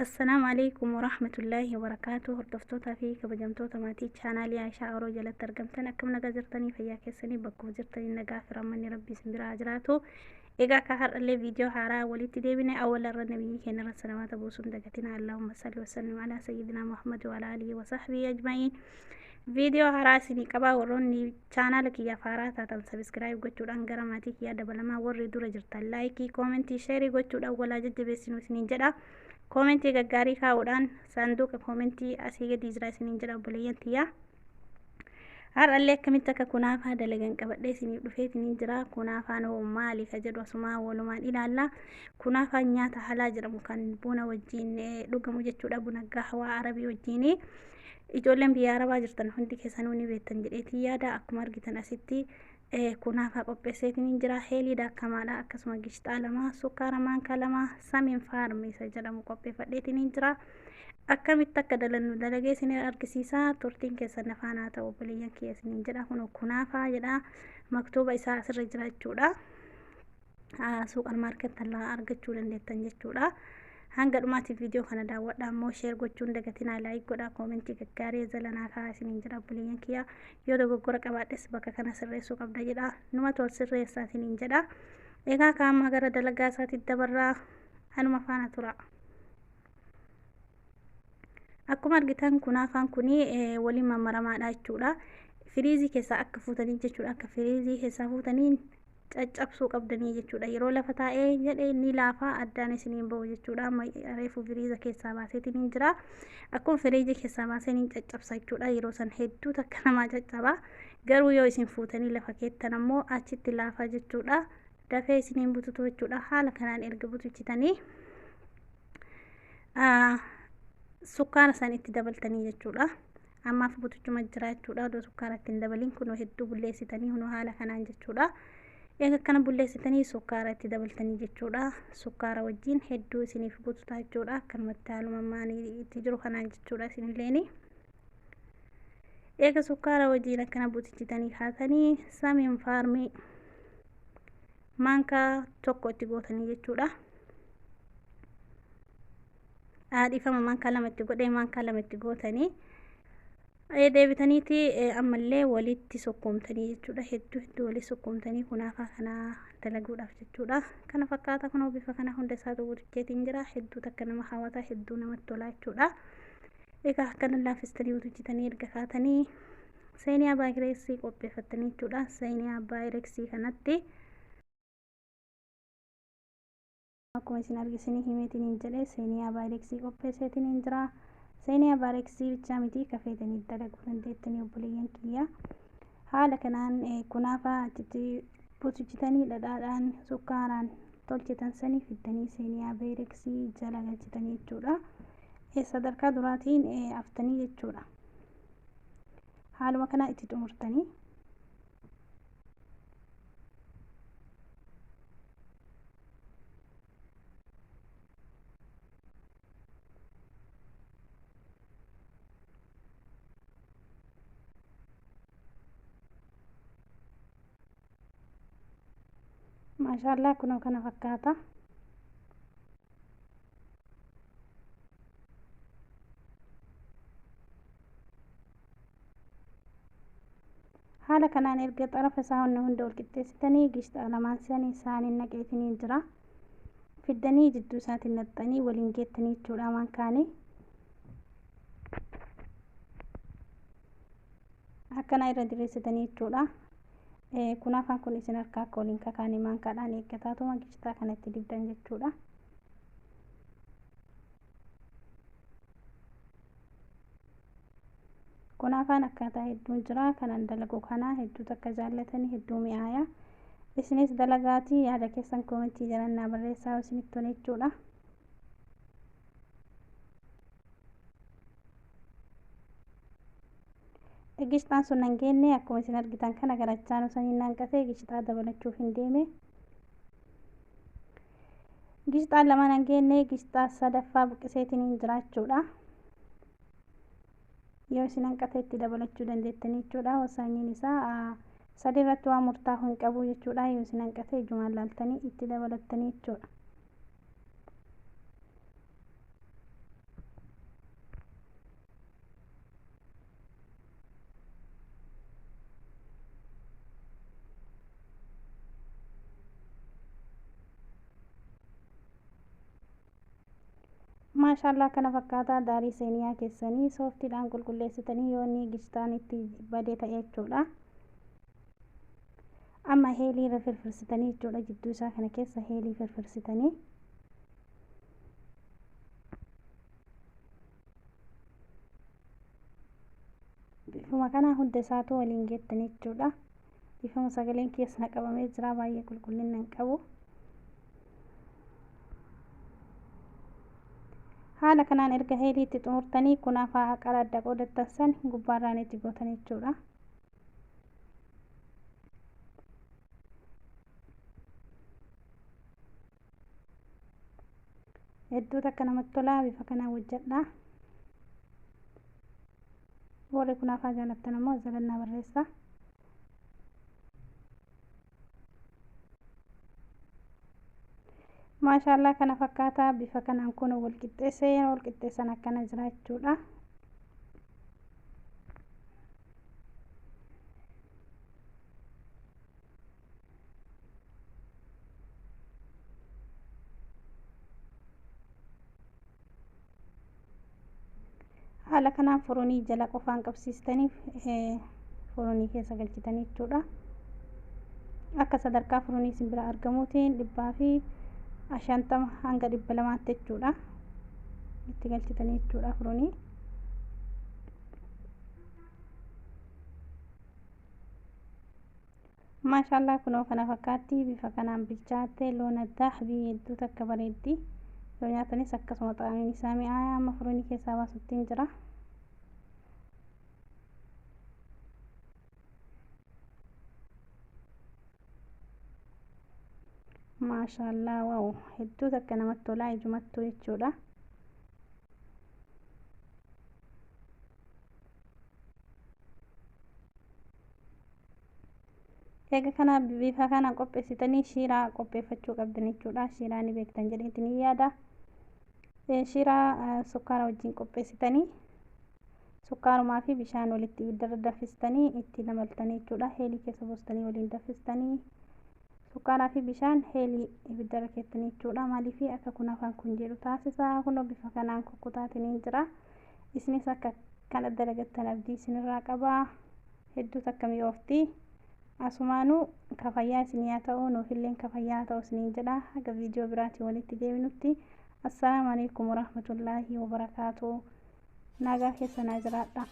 السلام عليكم ورحمة الله وبركاته. هردفتوتا في كبجمتوتا ماتي channel عائشة أورو جلت ترجمتنا كم نجا جرتني فيا كسني بكو جرتني نجا في رماني ربي سمبرا أجراته إيجا كهر اللي فيديو حارا ولي تديبنا أول النبي كنا رسلامات أبو سندقتنا اللهم صل وسلم على سيدنا محمد وعلى آله وصحبه أجمعين. فيديو حارا سني كبا وروني channel كي يفارا تاتن سبسكرايب قتشود أنجرا ماتي كيا دبلما وري دورة جرتا لايكي كومنتي شيري قتشود أولا جد بسنو سنين جدا كومنتي غاري كاودان صندوق كومنتي اسيغا ديزرا سنين جدا بولينتيا هر اللي كمتك كنافا دلغن قبدي سنين دفيتني جرا كنافا نو مالي كجدو سما ولما الى الله كنافا نياتا حلا جرم كان بونا وجين دوغمو جچودا بونا قهوه عربي وجيني ijoolleen biyya arabaa jirtan hundi keessanuu beektan jedheetii yaada akkuma argitan asitti kunaafa qopheesseetiin jira. Heeliidha akkamaadha, akkasuma gishxaa lama, sukkaara maankaa lama, samiin faarmi isa jedhamu qopheeffadheetiin jira. Akkamitti akka dalannu dalagee isin argisiisa. Turtiin keessan afaan haa ta'u obboleeyyan kiyya isiniin jedha. Kun kunaafa jedha, maktuuba isaa asirra jira jechuudha. Suuqarmaarkeetti irraa argachuu dandeettan jechuudha. hanga dhumaati video kana daawwadha ammoo share gochuun dagatina like godha comment gaggaarii zalanaa kaasiniin jira buliyan kiya yoo dogoggora qabaadhes bakka kana sirreessuu qabda jedha numa tol sirreessaatiniin jedha egaa kaama gara dalagaa isaatti dabarraa anuma faana tura. akkuma argitan kunaafaan kuni waliin mamaramaadha jechuudha. firiizii keessaa akka fuutanii jechuudha. akka firiizii keessaa fuutanii caccabsuu qabdanii jechuudha. yeroo lafa taa'ee jedhee ni laafa addaan isiniin ba'u jechuudha. reefu firiiza keessaa baaseetiin jira. akkuma firiizii keessaa baaseen caccabsa jechuudha. yeroo san hedduu takka namaa caccaba. garuu yoo isin fuutanii lafa keettan ammoo achitti laafa jechuudha. dafee isiniin bututu jechuudha. haala kanaan erga butuchitanii sukkaara san itti dabaltanii jechuudha. ammaaf butuchuma jira jechuudha. doo sukkaara ittiin dabalin kun hedduu bulleessitanii hunoo haala kanaan jechuudha. eega kana bulleessitanii sukkaara itti dabaltanii jechuudha. sukkaara wajjin hedduu isiniif bututa jechuudha. akkanumatti haalummaan itti jiru kanaan jechuudha. isinilleeni eega sukkaara wajjin akkana butichitanii kaatanii samiin faarmii maankaa tokko itti gootanii jechuudha. dhiifama maankaa lamatti godhee maankaa lamatti gootanii deebitaniiti ammallee walitti sokkoomtanii jechuudha. hedduu walitti sokkoomtanii kunaafa kana dalaguudhaaf jechuudha. kana fakkaata kunoo bifa kana hunda isaatu butucheetiin jira. hedduu takka nama hawwata, hedduu namatti tola jechuudha. egaa akkana laafistanii butuchitanii erga kaatanii seenii baayireeksii qopheeffattanii jechuudha. seenii baayireeksii kanatti akkuma isin argisanii himeetiin jedhee seenii baayireeksii qopheesseetiin jira. seenii baayireeksii bicha miti kafeetanii dalaguu dandeettanii obboleeyyan kiyya. haala kanaan kunaafa achitti butuchitanii dhadhaadhaan sukkaaraan tolchitan sanii fiddanii seenii baayireeksii jala galchitanii jechuudha. sadarkaa duraatiin aftanii jechuudha. haaluma kana itti xumurtanii maashaallah kunoo kana fakkaata. haala kanaan erga xarafa isaa hunda ol qixxeessitanii gishxaa lamaan isaaniin naqeetanii jira. fiddanii jidduu isaatiin naxxanii waliin geettanii jechuudha. maankaanii akkana irra diriirsitanii jechuudha. kunaafaan kun isin harkaa akka waliin kakaanii maankaadhaan eeggataatuma gishxaa kanatti dibdan jechuudha. kunaafaan akkaataa hedduun jira. kanan dalagu kana hedduu takka jaallatanii hedduu mi'aaya. isinis dalagaatii yaada keessan koomentii jalannaa barreessaa isinitti tole jechuudha. gishxaan sun nan geenne akkuma isin argitan kana garachaan osaniin nanqatee gishxaa dabalachuuf hin deeme. gishxaan lama nan geenne gishxaa sadaffaa buqqiseetiin jira jechuudha. yoo isin hanqate itti dabalachuu dandeettanii jechuudha. wasaanyiin isaa sadii irratti waan murtaa'u hin qabu jechuudha. yoo isin hanqate ijumaan laaltanii itti dabalattanii jechuudha. maashaallah kana fakkaataa daarii seeniyaa keessanii sooftiidhaan qulqulleessitanii yoo inni gishtaan itti badee ta'e jechuudha. Amma heelii irra firfirsitanii jechuudha. Jidduu isaa kana keessa heelii firfirsitanii bifuma kana hunda isaatu waliin geettanii jechuudha. Bifuma sagaleen keessa qabamee jira, baay'ee qulqullina hin qabu. Haala kanaan erga heeliitti xumurtanii kunaafaa qara adda qoodattan san gubbaarraan itti gootan jechuudha. Hedduu takka namatti tolaa, bifa kanaan hojjedha. Warri kunaafaa jaalattan immoo jalannaa barreessaa. maashaallah kana fakkaataa bifa kanaan kun wal qixxeessan akkana jira jechuudha. haala kanaan furuunii jala qofaan qabsiistanii furuunii keessa galchitanii jechuudha. Akka sadarkaa furuunii isin bira argamuutiin 150 hanga 200 jechuudha. Itti galchitanii jechuudha furuunii. maashaallah kunoo kana fakkaatti bifa kanaan bilchaatte loon addaa hedduu takka bareeddi. Yoo nyaatanis akkasuma xaamiin isaa mi'aa amma furuunii keessaa baasuttiin jira. maashaallah waaw hedduu takka namatti tolaa ijumattuu jechuudha. Eega kana bifa kana qopheessitanii shiiraa qopheeffachuu qabdan jechuudha. Shiiraa ni beektan jedheetiin yaada. Shiiraa sukkaara wajjin qopheessitanii sukkaarumaa fi bishaan walitti ibiddarra danfistanii itti namaltanii jechuudha. Heelii keessa buustanii waliin danfistanii sukkaaraa fi bishaan heelii ibiddarra keessanii jechuudha. Maaliif akka kunaafaan kun jedhu taasisaa. Kunoo bifa kanaan kukkutaatiin jira. Isinis akka kana dalagattan abdii isinirraa qaba. Hedduu takka mi'oofti. Asumaanuu kafayyaa isinii haa ta'u, nuufillee kafayyaa haa ta'u isiniin jedha. Haga viidiyoo biraatiin walitti deebinutti. Assalaamu alaykum warahmatullaahi wabarakaatuh. Nagaa keessa naa jiraadha.